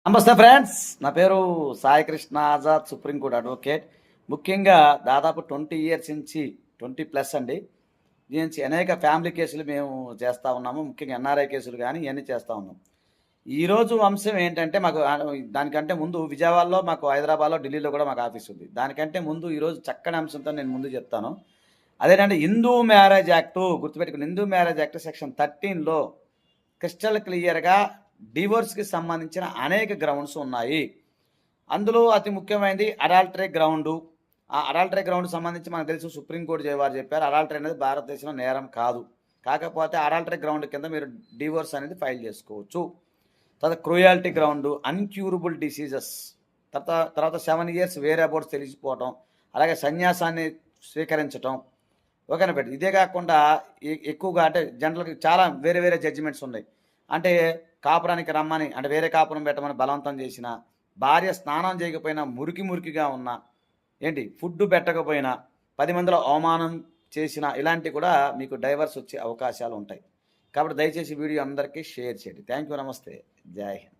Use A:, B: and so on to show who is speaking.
A: నమస్తే ఫ్రెండ్స్, నా పేరు సాయి కృష్ణ ఆజాద్, సుప్రీంకోర్టు అడ్వకేట్. ముఖ్యంగా దాదాపు 20 ఇయర్స్ నుంచి 20+ అండి. దీని నుంచి అనేక ఫ్యామిలీ కేసులు మేము చేస్తూ ఉన్నాము. ముఖ్యంగా ఎన్ఆర్ఐ కేసులు కానీ ఇవన్నీ చేస్తూ ఉన్నాం. ఈరోజు అంశం ఏంటంటే మాకు దానికంటే ముందు విజయవాడలో, మాకు హైదరాబాద్లో, ఢిల్లీలో కూడా మాకు ఆఫీస్ ఉంది. దానికంటే ముందు ఈరోజు చక్కని అంశంతో నేను ముందు చెప్తాను. అదేంటంటే హిందూ మ్యారేజ్ యాక్టు గుర్తుపెట్టుకుని, హిందూ మ్యారేజ్ యాక్ట్ సెక్షన్ 13లో క్రిస్టల్ క్లియర్గా డివోర్స్కి సంబంధించిన అనేక గ్రౌండ్స్ ఉన్నాయి. అందులో అతి ముఖ్యమైనది అడాల్టరీ గ్రౌండు. ఆ అడాల్టరీ గ్రౌండ్ సంబంధించి మనకు తెలుసు, సుప్రీంకోర్టు వారు చెప్పారు అడాల్టరీ అనేది భారతదేశంలో నేరం కాదు. కాకపోతే అడాల్టరీ గ్రౌండ్ కింద మీరు డివోర్స్ అనేది ఫైల్ చేసుకోవచ్చు. తర్వాత క్రూయాలిటీ గ్రౌండు, అన్క్యూరబుల్ డిసీజెస్, తర్వాత 7 ఇయర్స్ వేరే అబౌట్స్ తెలిసిపోవటం, అలాగే సన్యాసాన్ని స్వీకరించటం. ఓకేనా పెట్టి ఇదే కాకుండా ఎక్కువగా అంటే జనరల్గా చాలా వేరే వేరే జడ్జిమెంట్స్ ఉన్నాయి. అంటే కాపురానికి రమ్మని, అంటే వేరే కాపురం పెట్టమని బలవంతం చేసిన, భార్య స్నానం చేయకపోయినా మురికిగా ఉన్నా, ఫుడ్ పెట్టకపోయినా, 10 మందిలో అవమానం చేసిన, ఇలాంటివి కూడా మీకు డైవర్స్ వచ్చే అవకాశాలు ఉంటాయి. కాబట్టి దయచేసి వీడియో అందరికీ షేర్ చేయండి. థ్యాంక్ యూ, నమస్తే, జై హింద్.